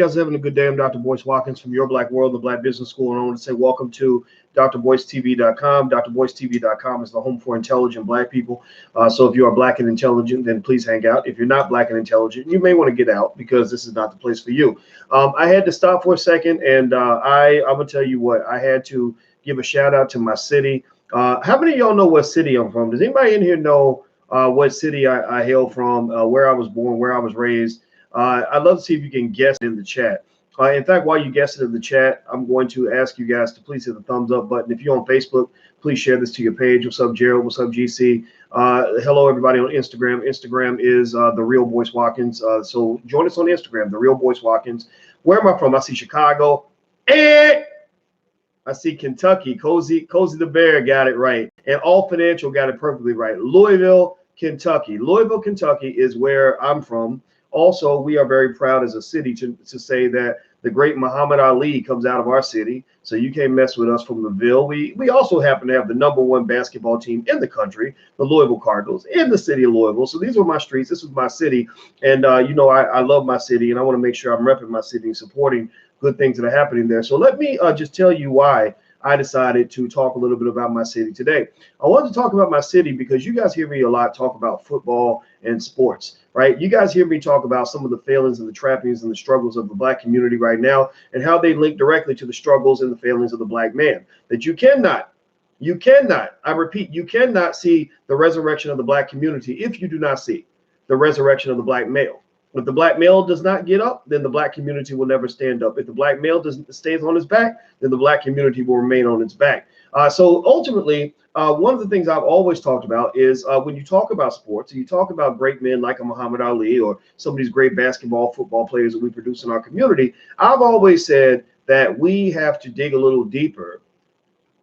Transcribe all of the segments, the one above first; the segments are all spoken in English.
You guys are having a good day. I'm Dr. Boyce Watkins from Your Black World, the Black Business School, and I want to say welcome to drboycetv.com. drboycetv.com is the home for intelligent Black people. So if you are Black and intelligent, then please hang out. If you're not Black and intelligent, you may want to get out because this is not the place for you. I had to stop for a second, and I'm going to tell you what. I had to give a shout out to my city. How many of y'all know what city I'm from? Does anybody in here know what city I hail from, where I was born, where I was raised? I'd love to see if you can guess in the chat. In fact, while you guess it in the chat, I'm going to ask you guys to please hit the thumbs up button. If you're on Facebook, please share this to your page. What's up, Gerald? What's up, GC? Hello, everybody on Instagram. Instagram is The Real Boyce Watkins. So join us on Instagram, The Real Boyce Watkins. Where am I from? I see Chicago. And I see Kentucky. Cozy the Bear got it right. And All Financial got it perfectly right. Louisville, Kentucky. Louisville, Kentucky is where I'm from. Also, we are very proud as a city to say that the great Muhammad Ali comes out of our city. So you can't mess with us from the Ville. We also happen to have the #1 basketball team in the country, the Louisville Cardinals, in the city of Louisville. So these were my streets. This was my city. And, I love my city, and I want to make sure I'm repping my city and supporting good things that are happening there. So let me just tell you why I decided to talk a little bit about my city today. I wanted to talk about my city because you guys hear me a lot talk about football and sports, right? You guys hear me talk about some of the failings and the trappings and the struggles of the Black community right now and how they link directly to the struggles and the failings of the Black man. That you cannot, I repeat, you cannot see the resurrection of the Black community if you do not see the resurrection of the Black male. If the Black male does not get up, then the Black community will never stand up. If the Black male stays on his back, then the Black community will remain on its back. So ultimately, one of the things I've always talked about is when you talk about sports, you talk about great men like a Muhammad Ali or some of these great basketball, football players that we produce in our community. I've always said that we have to dig a little deeper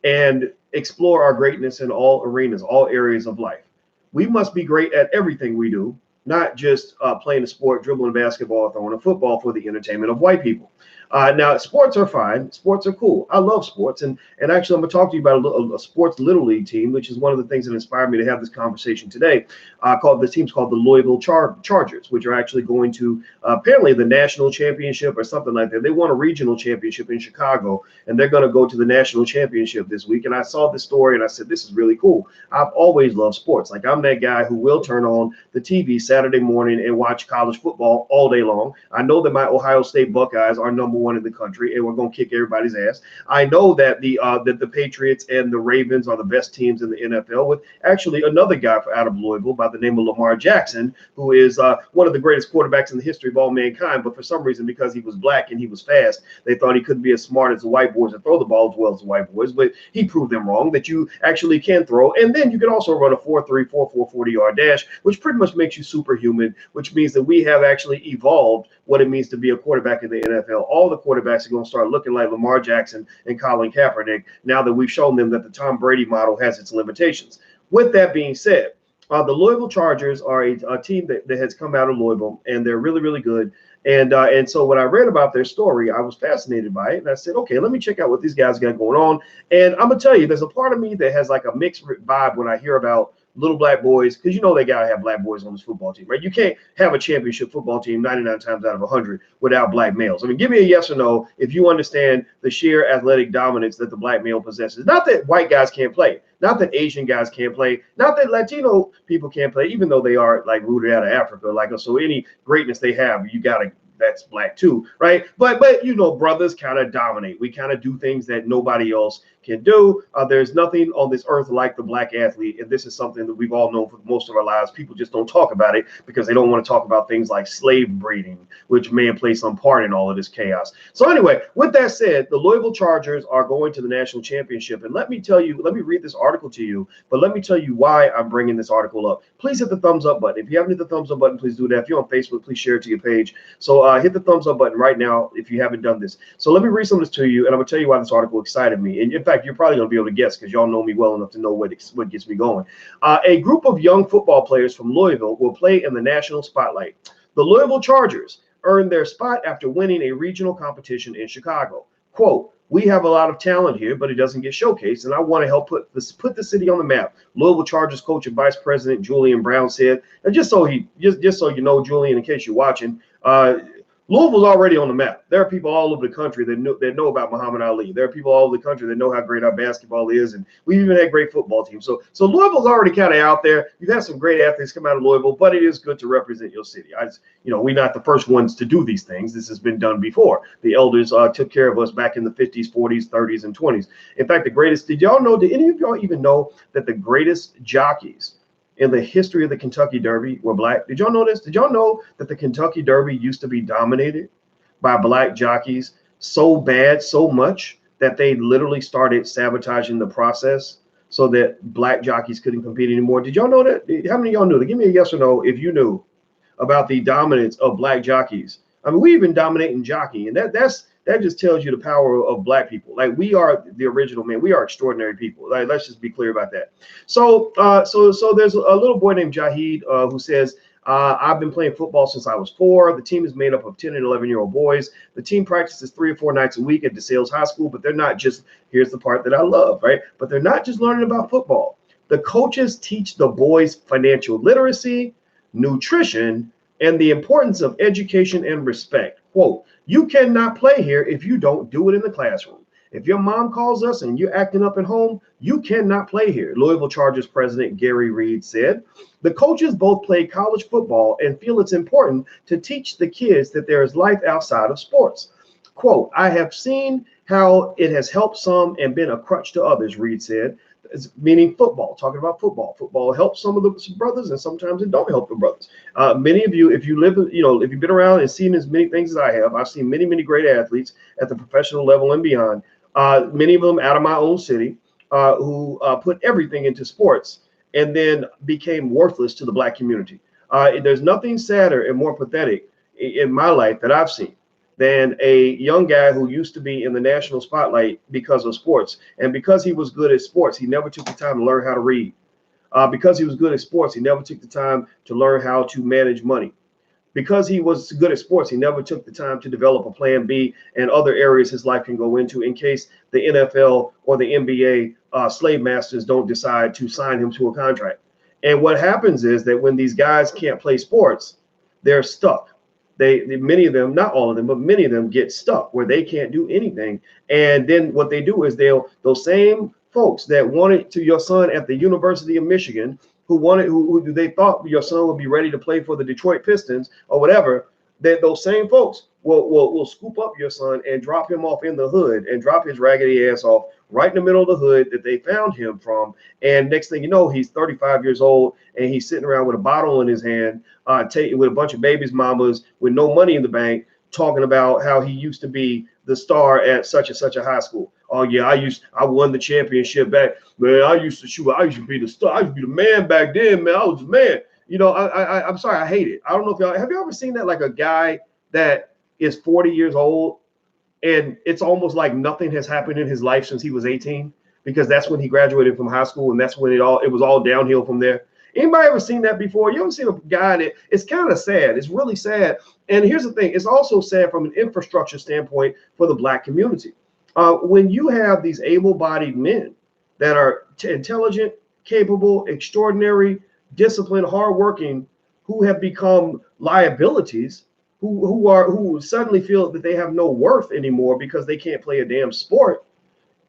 and explore our greatness in all arenas, all areas of life. We must be great at everything we do, not just playing a sport, dribbling basketball, throwing a football for the entertainment of white people. Now, sports are fine. Sports are cool. I love sports. And actually, I'm going to talk to you about a sports little league team, which is one of the things that inspired me to have this conversation today. The team's called the Louisville Chargers, which are actually going to apparently the national championship or something like that. They won a regional championship in Chicago, and they're going to go to the national championship this week. And I saw this story, and I said, this is really cool. I've always loved sports. Like, I'm that guy who will turn on the TV Saturday morning and watch college football all day long. I know that my Ohio State Buckeyes are #1 in the country, and we're going to kick everybody's ass. I know that the Patriots and the Ravens are the best teams in the NFL, with actually another guy out of Louisville by the name of Lamar Jackson, who is one of the greatest quarterbacks in the history of all mankind. But for some reason, because he was Black and he was fast, they thought he couldn't be as smart as the white boys and throw the ball as well as the white boys. But he proved them wrong, that you actually can throw. And then you can also run a 4.3, 4.4 40-yard dash, which pretty much makes you superhuman, which means that we have actually evolved what it means to be a quarterback in the NFL. All the quarterbacks are going to start looking like Lamar Jackson and Colin Kaepernick now that we've shown them that the Tom Brady model has its limitations. With that being said, the Louisville Chargers are a team that has come out of Louisville, and they're really, really good. And so when I read about their story, I was fascinated by it. And I said, okay, let me check out what these guys got going on. And I'm going to tell you, there's a part of me that has like a mixed vibe when I hear about little Black boys, because you know they got to have Black boys on this football team, right? You can't have a championship football team 99 times out of 100 without Black males. I mean, give me a yes or no if you understand the sheer athletic dominance that the Black male possesses. Not that white guys can't play, not that Asian guys can't play, not that Latino people can't play, even though they are like rooted out of Africa. Like, so any greatness they have, you got to, that's Black too, right? But brothers kind of dominate. We kind of do things that nobody else can do. There's nothing on this earth like the Black athlete, and this is something that we've all known for most of our lives. People just don't talk about it because they don't want to talk about things like slave breeding, which may have played some part in all of this chaos. So anyway, with that said, the Louisville Chargers are going to the national championship, and let me read this article to you, but let me tell you why I'm bringing this article up. Please hit the thumbs up button. If you haven't hit the thumbs up button, please do that. If you're on Facebook, please share it to your page. So hit the thumbs up button right now if you haven't done this. So let me read some of this to you, and I'm going to tell you why this article excited me. And in fact, you're probably going to be able to guess because y'all know me well enough to know what gets me going. A group of young football players from Louisville will play in the national spotlight. The Louisville Chargers earned their spot after winning a regional competition in Chicago. Quote, "We have a lot of talent here, but it doesn't get showcased, and I want to help put the city on the map." Louisville Chargers coach and vice president Julian Brown said. And just so you know, Julian, in case you're watching, Louisville's already on the map. There are people all over the country that know about Muhammad Ali. There are people all over the country that know how great our basketball is, and we've even had great football teams. So Louisville's already kind of out there. You've had some great athletes come out of Louisville, but it is good to represent your city. We're not the first ones to do these things. This has been done before. The elders took care of us back in the 50s, 40s, 30s, and 20s. In fact, did y'all know, did any of y'all even know that the greatest jockeys in the history of the Kentucky Derby were black? Did y'all know this? Did y'all know that the Kentucky Derby used to be dominated by black jockeys so bad, so much that they literally started sabotaging the process so that black jockeys couldn't compete anymore? Did y'all know that? How many of y'all knew that? Give me a yes or no if you knew about the dominance of black jockeys. I mean, we've been dominating jockey, and that just tells you the power of black people. Like, we are the original man. We are extraordinary people. Like, let's just be clear about that. So there's a little boy named Jahid who says, I've been playing football since I was 4. The team is made up of 10 and 11-year-old boys. The team practices 3 or 4 nights a week at DeSales High School, but they're not just, here's the part that I love, right? But they're not just learning about football. The coaches teach the boys financial literacy, nutrition, and the importance of education and respect. Quote, you cannot play here if you don't do it in the classroom. If your mom calls us and you're acting up at home, you cannot play here, Louisville Chargers president Gary Reed said. The coaches both play college football and feel it's important to teach the kids that there is life outside of sports. Quote, I have seen how it has helped some and been a crutch to others, Reed said. Meaning football, talking about football. Football helps some of the brothers, and sometimes it don't help the brothers. Many of you, if you live, if you've been around and seen as many things as I have, I've seen many, many great athletes at the professional level and beyond. Many of them out of my own city who put everything into sports and then became worthless to the black community. There's nothing sadder and more pathetic in my life that I've seen than a young guy who used to be in the national spotlight because of sports. And because he was good at sports, he never took the time to learn how to read. Because he was good at sports, he never took the time to learn how to manage money. Because he was good at sports, he never took the time to develop a plan B and other areas his life can go into in case the NFL or the NBA slave masters don't decide to sign him to a contract. And what happens is that when these guys can't play sports, they're stuck. Many of them, not all of them, but many of them get stuck where they can't do anything. And then what they do is those same folks that wanted to your son at the University of Michigan, who they thought your son would be ready to play for the Detroit Pistons or whatever, that those same folks will scoop up your son and drop him off in the hood and drop his raggedy ass off right in the middle of the hood that they found him from. And next thing you know, he's 35 years old and he's sitting around with a bottle in his hand, with a bunch of babies' mamas with no money in the bank, talking about how he used to be the star at such and such a high school. Oh yeah, I won the championship back. Man, I used to be the star. I used to be the man back then, man. I was the man. I'm sorry, I hate it. I don't know if have you ever seen that, like a guy that is 40 years old and it's almost like nothing has happened in his life since he was 18, because that's when he graduated from high school and that's when it was all downhill from there. Anybody ever seen that before? You ever seen a guy that it's kind of sad? It's really sad. And here's the thing. It's also sad from an infrastructure standpoint for the black community. When you have these able-bodied men that are intelligent, capable, extraordinary, disciplined, hardworking, who have become liabilities, who suddenly feel that they have no worth anymore because they can't play a damn sport,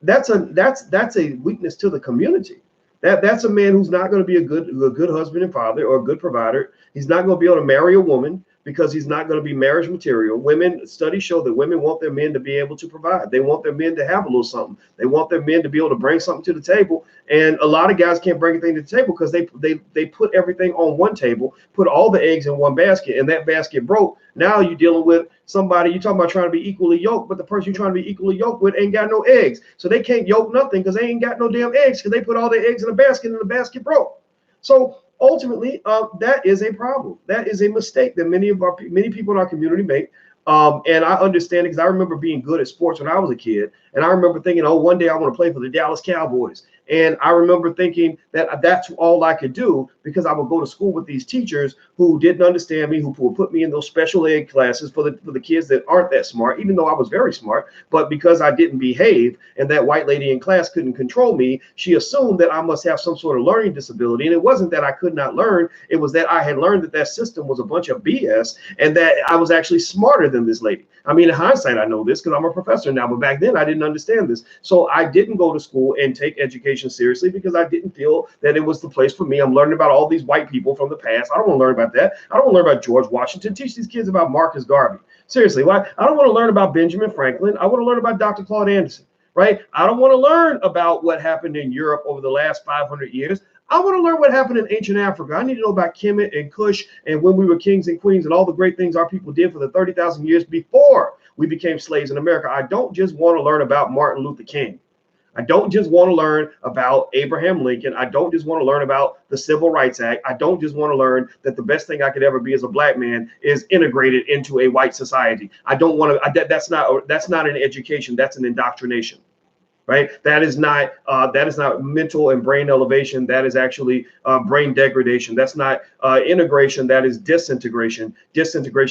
that's a weakness to the community. That's a man who's not going to be a good husband and father or a good provider. He's not going to be able to marry a woman because he's not going to be marriage material. Studies show that women want their men to be able to provide. They want their men to have a little something. They want their men to be able to bring something to the table. And a lot of guys can't bring anything to the table because they put everything on one table, put all the eggs in one basket, and that basket broke. Now you're dealing with somebody, you're talking about trying to be equally yoked, but the person you're trying to be equally yoked with ain't got no eggs. So they can't yoke nothing because they ain't got no damn eggs because they put all their eggs in a basket and the basket broke. So ultimately, that is a problem. That is a mistake that many people in our community make. And I understand it because I remember being good at sports when I was a kid. And I remember thinking, oh, one day I want to play for the Dallas Cowboys. And I remember thinking that that's all I could do, because I would go to school with these teachers who didn't understand me, who would put me in those special ed classes for the kids that aren't that smart, even though I was very smart. But because I didn't behave and that white lady in class couldn't control me, she assumed that I must have some sort of learning disability. And it wasn't that I could not learn. It was that I had learned that that system was a bunch of BS and that I was actually smarter than this lady. I mean, in hindsight, I know this because I'm a professor now, but back then I didn't understand this. So I didn't go to school and take education seriously because I didn't feel that it was the place for me. I'm learning about all these white people from the past. I don't want to learn about that. I don't want to learn about George Washington. Teach these kids about Marcus Garvey. Seriously, why? I don't want to learn about Benjamin Franklin. I want to learn about Dr. Claude Anderson, right? I don't want to learn about what happened in Europe over the last 500 years. I want to learn what happened in ancient Africa. I need to know about Kemet and Kush and when we were kings and queens and all the great things our people did for the 30,000 years before we became slaves in America. I don't just want to learn about Martin Luther King. I don't just want to learn about Abraham Lincoln. I don't just want to learn about the Civil Rights Act. I don't just want to learn that the best thing I could ever be as a black man is integrated into a white society. I don't want to. That's not an education. That's an indoctrination. Right? That is not mental and brain elevation. That is actually brain degradation. That's not integration. That is disintegration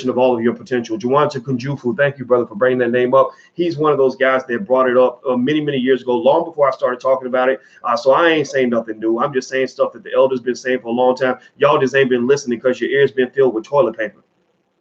of all of your potential. Juwanta Kunjufu, thank you, brother, for bringing that name up. He's one of those guys that brought it up many years ago, long before I started talking about it. So I ain't saying nothing new. I'm just saying stuff that the elders been saying for a long time. Y'all just ain't been listening because your ears been filled with toilet paper.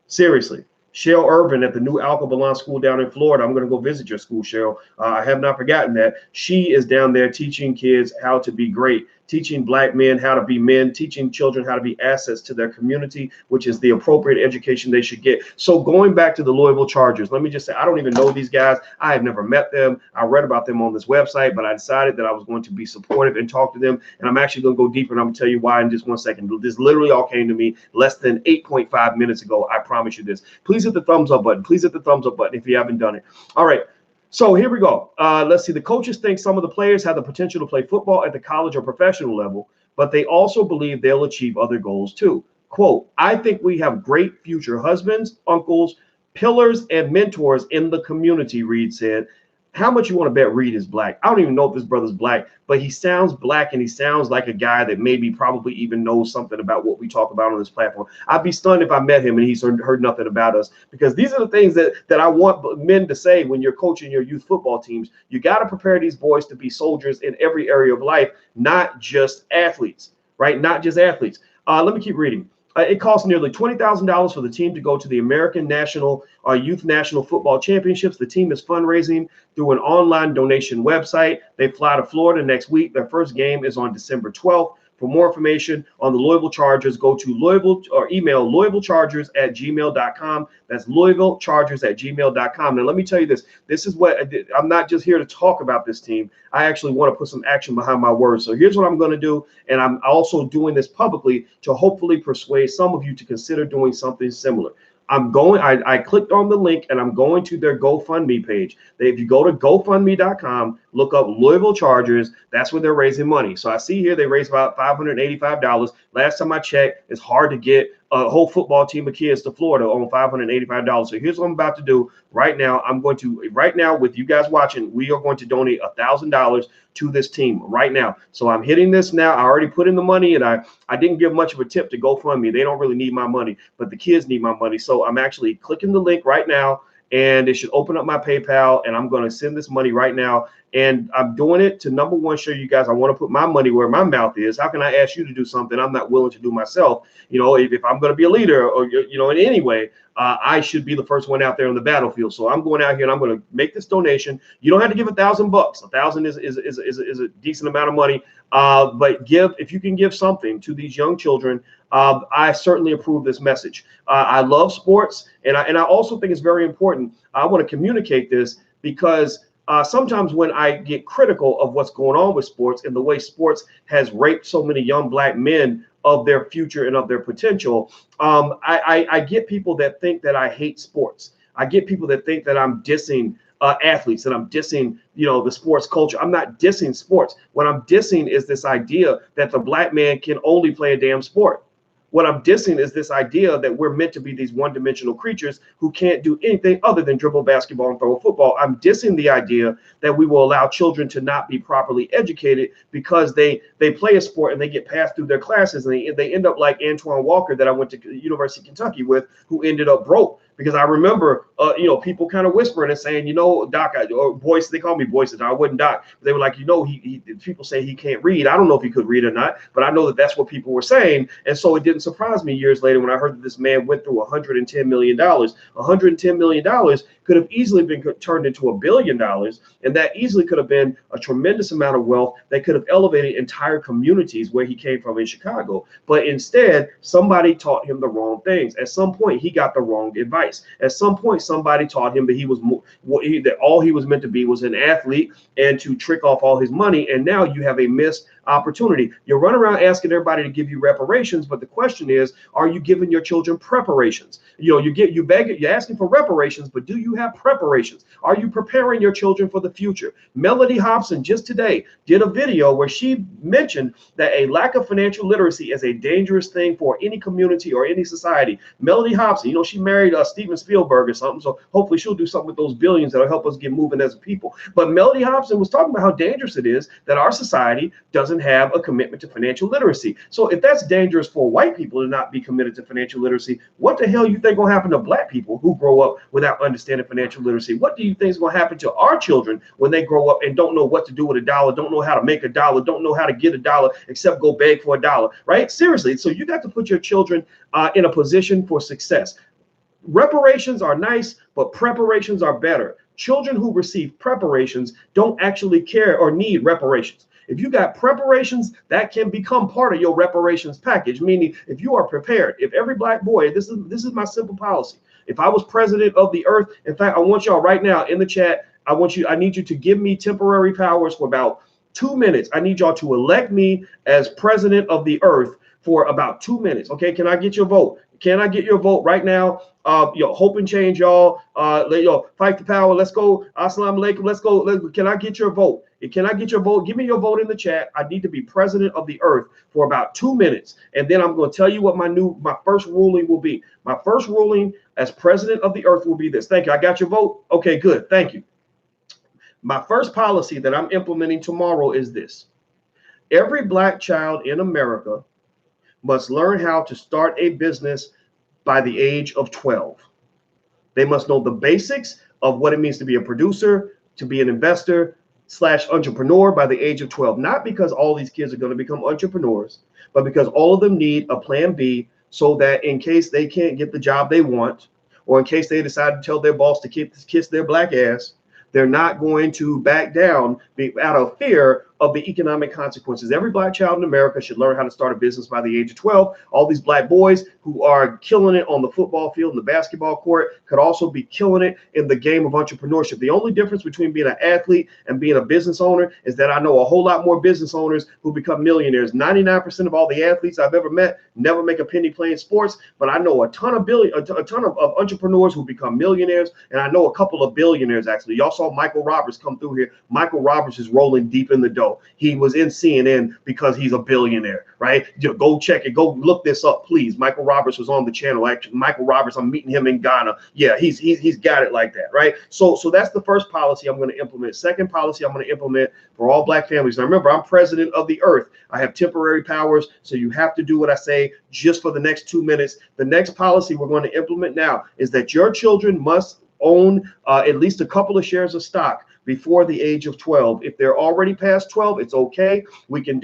Seriously. Cheryl Irvin at the new Alkebalon School down in Florida. I'm going to go visit your school, Cheryl. I have not forgotten that. She is down there teaching kids how to be great, teaching black men how to be men, teaching children how to be assets to their community, which is the appropriate education they should get. So going back to the Louisville Chargers, let me just say, I don't even know these guys. I have never met them. I read about them on this website, but I decided that I was going to be supportive and talk to them. And I'm actually going to go deeper, and I'm going to tell you why in just 1 second. This literally all came to me less than 8.5 minutes ago. I promise you this. Please hit the thumbs up button. Please hit the thumbs up button if you haven't done it. All right. So here we go. Let's see. The coaches think some of the players have the potential to play football at the college or professional level, but they also believe they'll achieve other goals too. Quote, I think we have great future husbands, uncles, pillars, and mentors in the community, Reed said. How much you want to bet Reed is black? I don't even know if this brother's black, but he sounds black and he sounds like a guy that maybe probably even knows something about what we talk about on this platform. I'd be stunned if I met him and he's heard nothing about us, because these are the things that I want men to say when you're coaching your youth football teams. You got to prepare these boys to be soldiers in every area of life, not just athletes, right? Not just athletes. Let me keep reading. It costs nearly $20,000 for the team to go to the American Youth National Football Championships. The team is fundraising through an online donation website. They fly to Florida next week. Their first game is on December 12th. For more information on the Louisville Chargers, go to Louisville or email LouisvilleChargers@gmail.com. That's LouisvilleChargers@gmail.com. Now, let me tell you this. This is what I'm not just here to talk about this team. I actually want to put some action behind my words. So here's what I'm going to do. And I'm also doing this publicly to hopefully persuade some of you to consider doing something similar. I clicked on the link and I'm going to their GoFundMe page. If you go to GoFundMe.com, look up Louisville Chargers, that's where they're raising money. So I see here they raised about $585. Last time I checked, it's hard to get a whole football team of kids to Florida on $585. So here's what I'm about to do right now. Right now with you guys watching, we are going to donate $1,000 to this team right now. So I'm hitting this now. I already put in the money, and I didn't give much of a tip to GoFundMe. They don't really need my money, but the kids need my money. So I'm actually clicking the link right now, and it should open up my PayPal, and I'm going to send this money right now. And I'm doing it to, number one, show you guys I want to put my money where my mouth is. How can I ask you to do something I'm not willing to do myself? You know, if I'm going to be a leader or, you know, in any way, I should be the first one out there on the battlefield. So I'm going out here and I'm going to make this donation. You don't have to give $1,000. $1,000 is a decent amount of money. But if you can give something to these young children, I certainly approve this message. I love sports, and I also think it's very important. I want to communicate this because sometimes when I get critical of what's going on with sports and the way sports has raped so many young black men of their future and of their potential, I get people that think that I hate sports. I get people that think that I'm dissing athletes, that I'm dissing, you know, the sports culture. I'm not dissing sports. What I'm dissing is this idea that the black man can only play a damn sport. What I'm dissing is this idea that we're meant to be these one-dimensional creatures who can't do anything other than dribble basketball and throw a football. I'm dissing the idea that we will allow children to not be properly educated because they play a sport and they get passed through their classes and they end up like Antoine Walker that I went to University of Kentucky with, who ended up broke. Because I remember, people kind of whispering and saying, Doc, or Boyce, they call me Boyce, and I wasn't Doc. They were like, people say he can't read. I don't know if he could read or not, but I know that that's what people were saying. And so it didn't surprise me years later when I heard that this man went through $110 million. $110 million could have easily been turned into $1 billion. And that easily could have been a tremendous amount of wealth that could have elevated entire communities where he came from in Chicago. But instead, somebody taught him the wrong things. At some point, he got the wrong advice. At some point, somebody taught him that that all he was meant to be was an athlete and to trick off all his money. And now you have a missed opportunity. You run around asking everybody to give you reparations, but the question is, are you giving your children preparations? You're asking for reparations, but do you have preparations? Are you preparing your children for the future? Melody Hobson just today did a video where she mentioned that a lack of financial literacy is a dangerous thing for any community or any society. Melody Hobson, she married Steven Spielberg or something, so hopefully she'll do something with those billions that'll help us get moving as a people. But Melody Hobson was talking about how dangerous it is that our society doesn't have a commitment to financial literacy. So if that's dangerous for white people to not be committed to financial literacy, what the hell you think gonna happen to black people who grow up without understanding financial literacy? What do you think is gonna happen to our children when they grow up and don't know what to do with a dollar, don't know how to make a dollar, don't know how to get a dollar except go beg for a dollar, right? Seriously. So you got to put your children in a position for success. Reparations are nice, but preparations are better. Children who receive preparations don't actually care or need reparations. If you got preparations, that can become part of your reparations package, meaning if you are prepared, if every black boy, this is my simple policy. If I was president of the earth, in fact, I want y'all right now in the chat, I need you to give me temporary powers for about 2 minutes. I need y'all to elect me as president of the earth for about 2 minutes. Okay, can I get your vote? Can I get your vote right now? Hope and change, y'all. Fight the power. Let's go. Assalamu alaikum. Let's go. Can I get your vote? Can I get your vote? Give me your vote in the chat. I need to be president of the earth for about 2 minutes. And then I'm going to tell you what my first ruling will be. My first ruling as president of the earth will be this. Thank you. I got your vote. Okay, good. Thank you. My first policy that I'm implementing tomorrow is this. Every black child in America must learn how to start a business by the age of 12. They must know the basics of what it means to be a producer, to be an investor / entrepreneur by the age of 12. Not because all these kids are going to become entrepreneurs, but because all of them need a plan B so that in case they can't get the job they want, or in case they decide to tell their boss to kiss their black ass, they're not going to back down out of fear of the economic consequences. Every black child in America should learn how to start a business by the age of 12. All these black boys who are killing it on the football field and the basketball court could also be killing it in the game of entrepreneurship. The only difference between being an athlete and being a business owner is that I know a whole lot more business owners who become millionaires. 99% of all the athletes I've ever met never make a penny playing sports, but I know a ton of entrepreneurs who become millionaires, and I know a couple of billionaires actually. Y'all saw Michael Roberts come through here. Michael Roberts is rolling deep in the dough. He was in CNN because he's a billionaire, right? Go check it. Go look this up, please. Michael Roberts was on the channel. Actually, Michael Roberts, I'm meeting him in Ghana. Yeah, he's got it like that, right? So that's the first policy I'm going to implement. Second policy I'm going to implement for all black families. Now remember, I'm president of the earth. I have temporary powers, so you have to do what I say just for the next 2 minutes. The next policy we're going to implement now is that your children must own at least a couple of shares of stock before the age of 12. If they're already past 12, it's okay. We can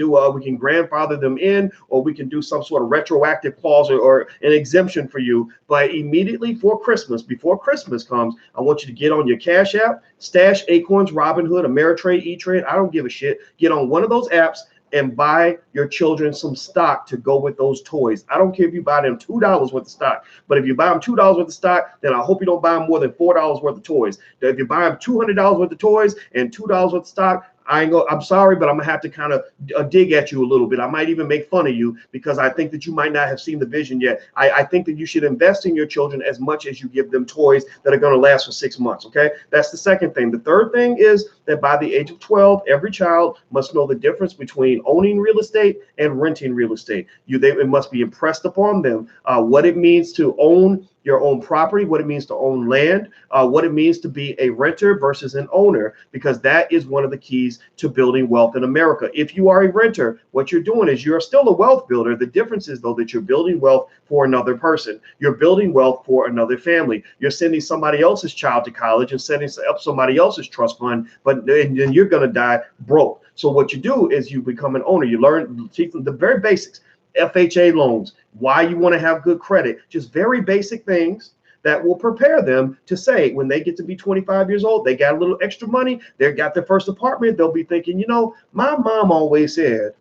grandfather them in, or we can do some sort of retroactive clause or an exemption for you. But immediately before Christmas comes, I want you to get on your Cash App, Stash, Acorns, Robinhood, Ameritrade, E-Trade. I don't give a shit. Get on one of those apps and buy your children some stock to go with those toys. I don't care if you buy them $2 worth of stock, but if you buy them $2 worth of stock, then I hope you don't buy them more than $4 worth of toys. If you buy them $200 worth of toys and $2 worth of stock, I'm sorry, but I'm gonna have to kind of dig at you a little bit. I might even make fun of you because I think that you might not have seen the vision yet. I think that you should invest in your children as much as you give them toys that are going to last for 6 months. Okay, that's the second thing. The third thing is that by the age of 12, every child must know the difference between owning real estate and renting real estate. It must be impressed upon them what it means to own your own property, what it means to own land, what it means to be a renter versus an owner, because that is one of the keys to building wealth in America. If you are a renter, what you're doing is you're still a wealth builder. The difference is, though, that you're building wealth for another person. You're building wealth for another family. You're sending somebody else's child to college and setting up somebody else's trust fund, but then you're going to die broke. So what you do is you become an owner. You learn, teach them the very basics. FHA loans, why you want to have good credit, just very basic things that will prepare them to say when they get to be 25 years old, they got a little extra money, they got their first apartment, they'll be thinking, you know, my mom always said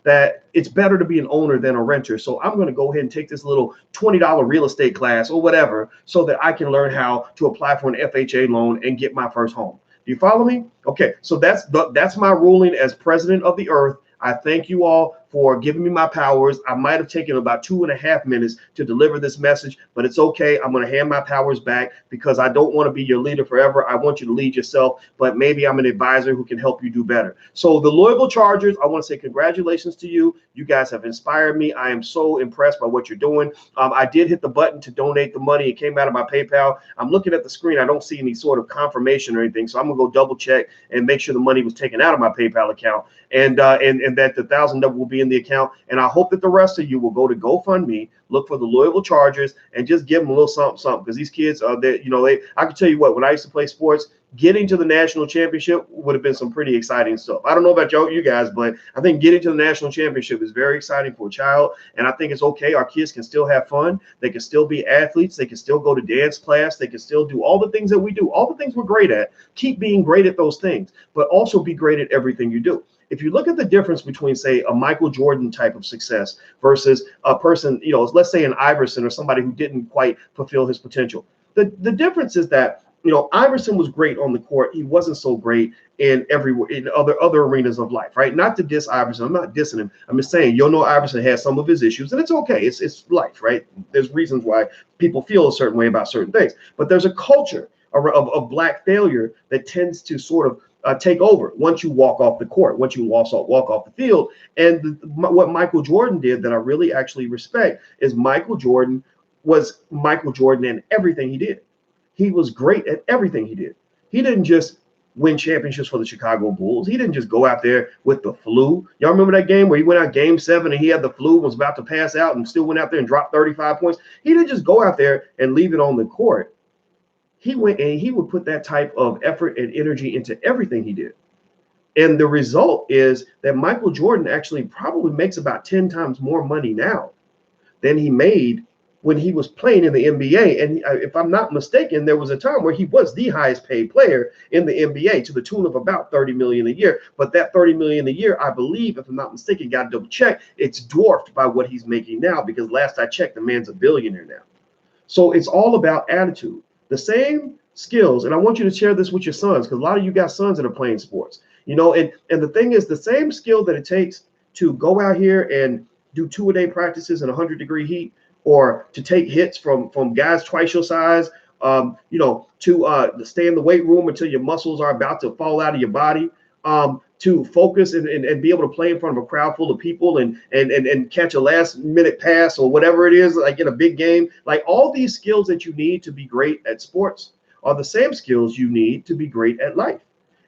that it's better to be an owner than a renter. So I'm going to go ahead and take this little $20 real estate class or whatever so that I can learn how to apply for an FHA loan and get my first home. Do you follow me? Okay, so that's my ruling as president of the earth. I thank you all for giving me my powers. I might have taken about 2.5 minutes to deliver this message, but it's okay. I'm going to hand my powers back because I don't want to be your leader forever. I want you to lead yourself, but maybe I'm an advisor who can help you do better. So the Louisville Chargers, I want to say congratulations to you. You guys have inspired me. I am so impressed by what you're doing. I did hit the button to donate the money. It came out of my PayPal. I'm looking at the screen. I don't see any sort of confirmation or anything, so I'm going to go double check and make sure the money was taken out of my PayPal account and that the $1,000 will be in the account. And I hope that the rest of you will go to GoFundMe, look for the Louisville Chargers, and just give them a little something, because these kids are there. You know, I can tell you what, when I used to play sports, getting to the national championship would have been some pretty exciting stuff. I don't know about you guys, but I think getting to the national championship is very exciting for a child. And I think it's okay. Our kids can still have fun. They can still be athletes. They can still go to dance class. They can still do all the things that we do, all the things we're great at. Keep being great at those things, but also be great at everything you do. If you look at the difference between, say, a Michael Jordan type of success versus a person, you know, let's say an Iverson or somebody who didn't quite fulfill his potential. The difference is that, you know, Iverson was great on the court. He wasn't so great in other arenas of life, right? Not to diss Iverson. I'm not dissing him. I'm just saying, you know, Iverson has some of his issues, and it's okay. It's life, right? There's reasons why people feel a certain way about certain things, but there's a culture of black failure that tends to sort of take over once you walk off the court, once you walk off the field. And what Michael Jordan did that I really actually respect is Michael Jordan was Michael Jordan in everything he did. He was great at everything he did. He didn't just win championships for the Chicago Bulls. He didn't just go out there with the flu. Y'all remember that game where he went out game 7 and he had the flu, was about to pass out, and still went out there and dropped 35 points? He didn't just go out there and leave it on the court. He went and he would put that type of effort and energy into everything he did. And the result is that Michael Jordan actually probably makes about 10 times more money now than he made when he was playing in the NBA. And if I'm not mistaken, there was a time where he was the highest paid player in the NBA to the tune of about $30 million a year. But that $30 million a year, I believe, if I'm not mistaken, got to double check, it's dwarfed by what he's making now, because last I checked, the man's a billionaire now. So it's all about attitude. The same skills, and I want you to share this with your sons, because a lot of you got sons that are playing sports, you know, and the thing is, the same skill that it takes to go out here and do 2-a-day practices in 100-degree heat, or to take hits from guys twice your size, you know, to stay in the weight room until your muscles are about to fall out of your body, to focus and be able to play in front of a crowd full of people and catch a last-minute pass or whatever it is, like in a big game. Like, all these skills that you need to be great at sports are the same skills you need to be great at life.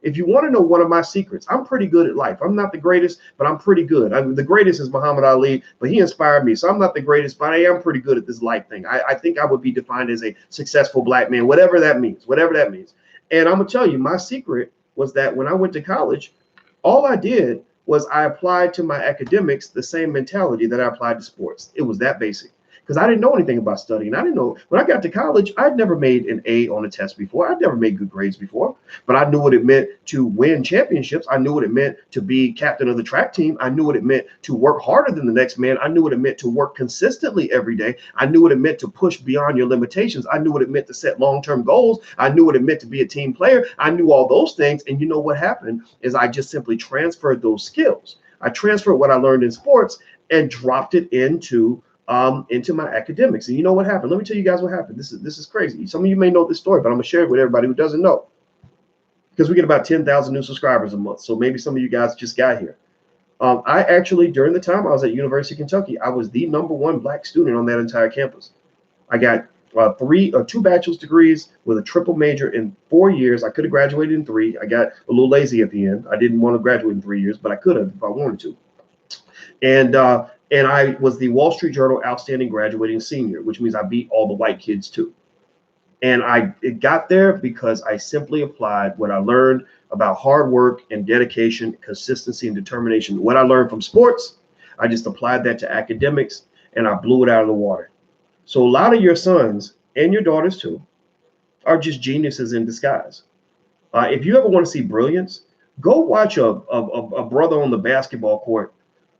If you want to know one of my secrets, I'm pretty good at life. I'm not the greatest, but I'm pretty good. The greatest is Muhammad Ali, but he inspired me. So I'm not the greatest, but I am pretty good at this life thing. I think I would be defined as a successful black man, whatever that means. And I'm going to tell you, my secret was that when I went to college, all I did was I applied to my academics the same mentality that I applied to sports. It was that basic. because I didn't know anything about studying. I didn't know when I got to college, I'd never made an A on a test before. I'd never made good grades before, but I knew what it meant to win championships. I knew what it meant to be captain of the track team. I knew what it meant to work harder than the next man. I knew what it meant to work consistently every day. I knew what it meant to push beyond your limitations. I knew what it meant to set long-term goals. I knew what it meant to be a team player. I knew all those things. And you know what happened is I just simply transferred those skills. I transferred what I learned in sports and dropped it into my academics. And you know what happened? Let me tell you guys what happened. This is crazy. Some of you may know this story, but I'm gonna share it with everybody who doesn't know, because we get about 10,000 new subscribers a month. So maybe some of you guys just got here. I actually, during the time I was at University of Kentucky, I was the #1 Black student on that entire campus. I got 2 bachelor's degrees with a triple major in 4 years. I could have graduated in 3. I got a little lazy at the end. I didn't want to graduate in 3 years, but I could have if I wanted to. And I was the Wall Street Journal Outstanding Graduating Senior, which means I beat all the white kids too. And it got there because I simply applied what I learned about hard work and dedication, consistency and determination. What I learned from sports, I just applied that to academics, and I blew it out of the water. So a lot of your sons and your daughters too are just geniuses in disguise. If you ever want to see brilliance, go watch a brother on the basketball court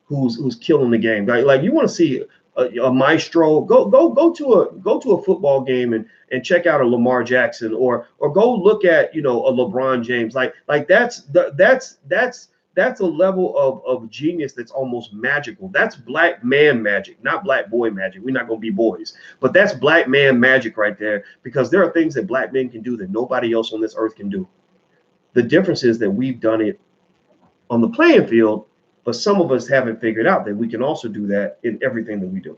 who's killing the game. Like you want to see a maestro, go to a football game and check out a Lamar Jackson, or go look at, you know, a LeBron James. Like that's a level of genius that's almost magical. That's black man magic, not black boy magic. We're not going to be boys, but that's black man magic right there, because there are things that black men can do that nobody else on this earth can do. The difference is that we've done it on the playing field, but some of us haven't figured out that we can also do that in everything that we do.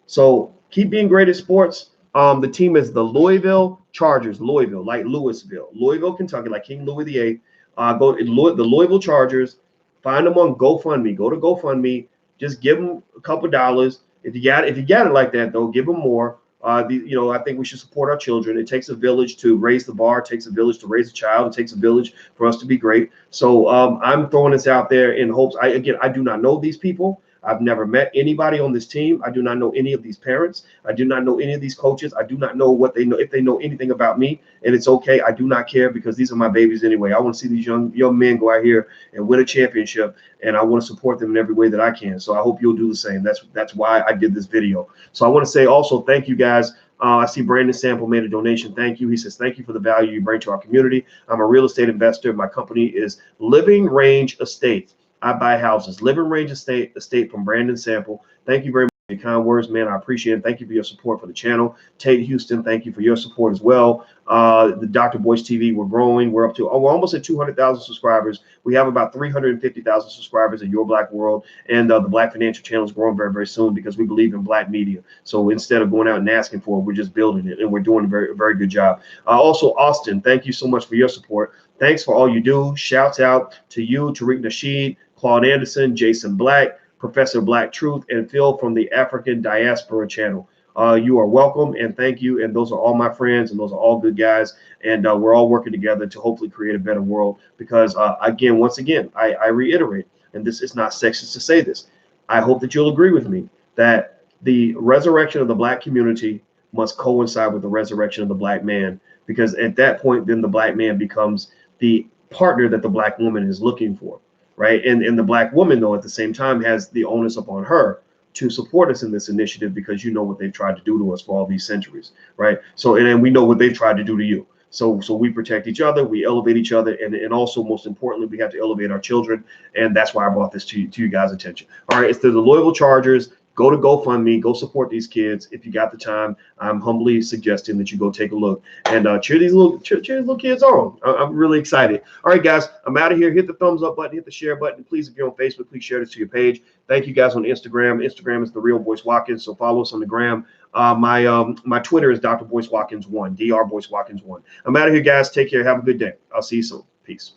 So keep being great at sports. The team is the Louisville Chargers, Louisville, like Louisville, Louisville, Kentucky, like King Louis VIII. Go to the Louisville Chargers. Find them on GoFundMe. Go to GoFundMe. Just give them a couple dollars. If you got it like that, though, give them more. I think we should support our children. It takes a village to raise the bar. It takes a village to raise a child. It takes a village for us to be great. So I'm throwing this out there in hopes. I do not know these people. I've never met anybody on this team. I do not know any of these parents. I do not know any of these coaches. I do not know what they know, if they know anything about me. And it's okay. I do not care, because these are my babies anyway. I want to see these young men go out here and win a championship, and I want to support them in every way that I can. So I hope you'll do the same. That's why I did this video. So I want to say also thank you guys. I see Brandon Sample made a donation. Thank you. He says, thank you for the value you bring to our community. I'm a real estate investor. My company is Living Range Estates. I buy houses. Living Range Estate from Brandon Sample. Thank you very much for your kind words, man. I appreciate it. Thank you for your support for the channel. Tate Houston, thank you for your support as well. The Dr. Boyce TV, we're growing. We're we're almost at 200,000 subscribers. We have about 350,000 subscribers in Your Black World, and the Black Financial Channel is growing very, very soon, because we believe in Black media. So instead of going out and asking for it, we're just building it, and we're doing a very, very good job. Also, Austin, thank you so much for your support. Thanks for all you do. Shouts out to you, Tariq Nasheed, Claude Anderson, Jason Black, Professor Black Truth, and Phil from the African Diaspora Channel. You are welcome, and thank you. And those are all my friends, and those are all good guys. And we're all working together to hopefully create a better world. Because once again, I reiterate, and this is not sexist to say this, I hope that you'll agree with me that the resurrection of the Black community must coincide with the resurrection of the Black man. Because at that point, then the Black man becomes the partner that the Black woman is looking for. Right. And the Black woman, though, at the same time has the onus upon her to support us in this initiative, because you know what they've tried to do to us for all these centuries. Right. So and then we know what they've tried to do to you. So we protect each other. We elevate each other. And also, most importantly, we have to elevate our children. And that's why I brought this to you guys' attention. All right. It's the Louisville Chargers. Go to GoFundMe, go support these kids. If you got the time, I'm humbly suggesting that you go take a look and cheer these little kids on. I'm really excited. All right, guys, I'm out of here. Hit the thumbs up button, hit the share button. Please, if you're on Facebook, please share this to your page. Thank you guys on Instagram. Instagram is The Real Boyce Watkins, so follow us on the gram. My Twitter is Dr. Boyce Watkins 1, Dr. Boyce Watkins 1. I'm out of here, guys. Take care. Have a good day. I'll see you soon. Peace.